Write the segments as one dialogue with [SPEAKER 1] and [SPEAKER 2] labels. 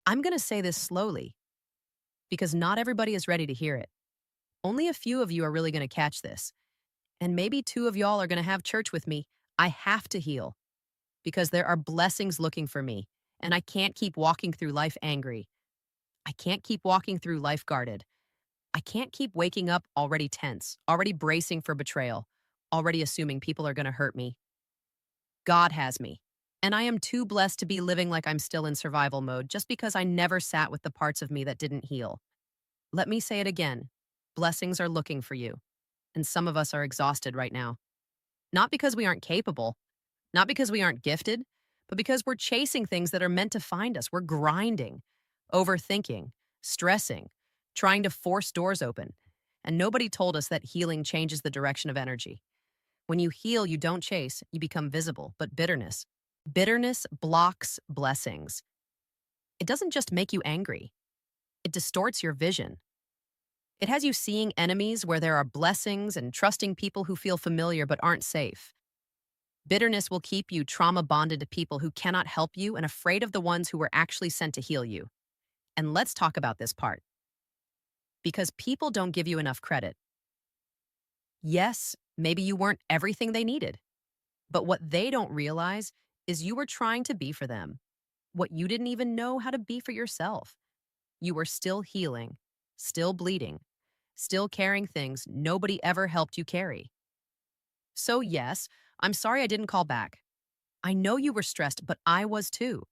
[SPEAKER 1] I'm going to say this slowly because not everybody is ready to hear it. Only a few of you are really going to catch this. And maybe two of y'all are going to have church with me. I have to heal because there are blessings looking for me. And I can't keep walking through life angry. I can't keep walking through life guarded. I can't keep waking up already tense, already bracing for betrayal, already assuming people are going to hurt me. God has me. And I am too blessed to be living like I'm still in survival mode just because I never sat with the parts of me that didn't heal. Let me say it again. Blessings are looking for you. And some of us are exhausted right now. Not because we aren't capable, not because we aren't gifted, but because we're chasing things that are meant to find us. We're grinding, overthinking, stressing, trying to force doors open. And nobody told us that healing changes the direction of energy. When you heal, you don't chase, you become visible. But bitterness blocks blessings. It doesn't just make you angry, it distorts your vision. It has you seeing enemies where there are blessings and trusting people who feel familiar but aren't safe. Bitterness will keep you trauma bonded to people who cannot help you and afraid of the ones who were actually sent to heal you. And let's talk about this part. Because people don't give you enough credit. Yes, maybe you weren't everything they needed. But what they don't realize is you were trying to be for them what you didn't even know how to be for yourself. You were still healing, still bleeding, still carrying things nobody ever helped you carry. So, yes, I'm sorry I didn't call back. I know you were stressed, but I was too.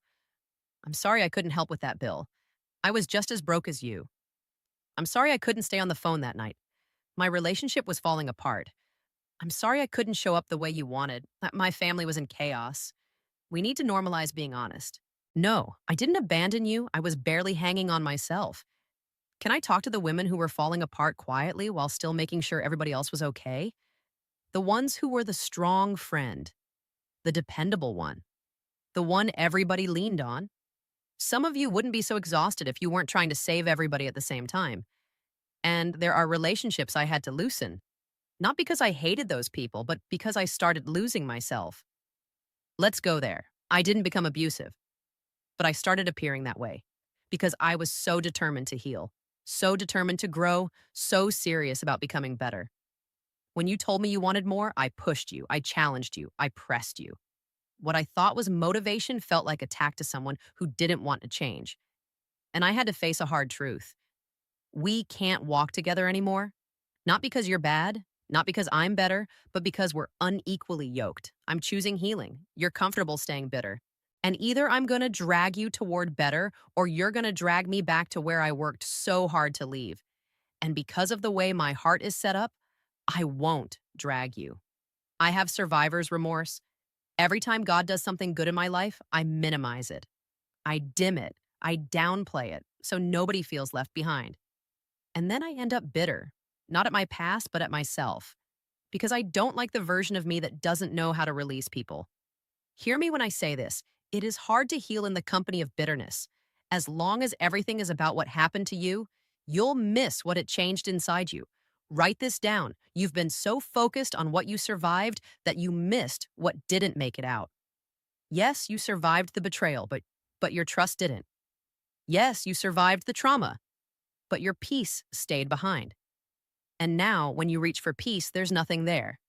[SPEAKER 1] I'm sorry I couldn't help with that bill. I was just as broke as you. I'm sorry I couldn't stay on the phone that night. My relationship was falling apart. I'm sorry I couldn't show up the way you wanted. My family was in chaos. We need to normalize being honest. No, I didn't abandon you. I was barely hanging on myself. Can I talk to the women who were falling apart quietly while still making sure everybody else was okay? The ones who were the strong friend, the dependable one, the one everybody leaned on. Some of you wouldn't be so exhausted if you weren't trying to save everybody at the same time. And there are relationships I had to loosen. Not because I hated those people, but because I started losing myself. Let's go there. I didn't become abusive, but I started appearing that way because I was so determined to heal, so determined to grow, so serious about becoming better. When you told me you wanted more, I pushed you, I challenged you, I pressed you. What I thought was motivation felt like attack to someone who didn't want to change. And I had to face a hard truth. We can't walk together anymore. Not because you're bad, not because I'm better, but because we're unequally yoked. I'm choosing healing. You're comfortable staying bitter. And either I'm going to drag you toward better or you're going to drag me back to where I worked so hard to leave. And because of the way my heart is set up, I won't drag you. I have survivor's remorse. Every time God does something good in my life, I minimize it. I dim it. I downplay it so nobody feels left behind. And then I end up bitter, not at my past, but at myself, because I don't like the version of me that doesn't know how to release people. Hear me when I say this. It is hard to heal in the company of bitterness. As long as everything is about what happened to you, you'll miss what it changed inside you. Write this down. You've been so focused on what you survived that you missed what didn't make it out. Yes, you survived the betrayal, but your trust didn't. Yes, you survived the trauma, but your peace stayed behind. And now, when you reach for peace, there's nothing there.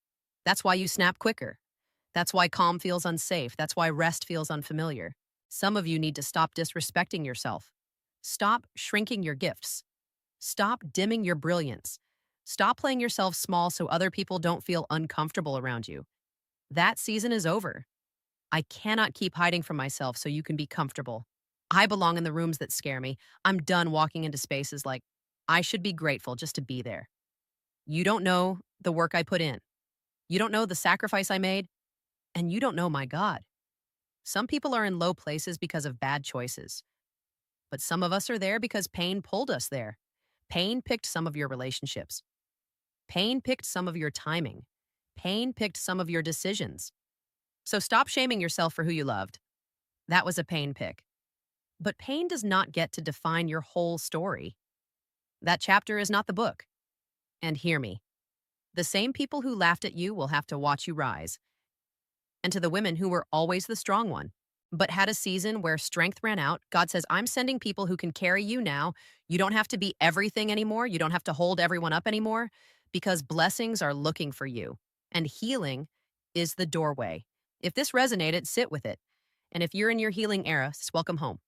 [SPEAKER 1] That's why you snap quicker. That's why calm feels unsafe. That's why rest feels unfamiliar. Some of you need to stop disrespecting yourself. Stop shrinking your gifts. Stop dimming your brilliance. Stop playing yourself small so other people don't feel uncomfortable around you. That season is over. I cannot keep hiding from myself so you can be comfortable. I belong in the rooms that scare me. I'm done walking into spaces like, I should be grateful just to be there. You don't know the work I put in. You don't know the sacrifice I made. And you don't know my God. Some people are in low places because of bad choices. But some of us are there because pain pulled us there. Pain picked some of your relationships. Pain picked some of your timing. Pain picked some of your decisions. So stop shaming yourself for who you loved. That was a pain pick. But pain does not get to define your whole story. That chapter is not the book. And hear me. The same people who laughed at you will have to watch you rise. And to the women who were always the strong one, but had a season where strength ran out. God says, I'm sending people who can carry you now. You don't have to be everything anymore. You don't have to hold everyone up anymore because blessings are looking for you. And healing is the doorway. If this resonated, sit with it. And if you're in your healing era, welcome home.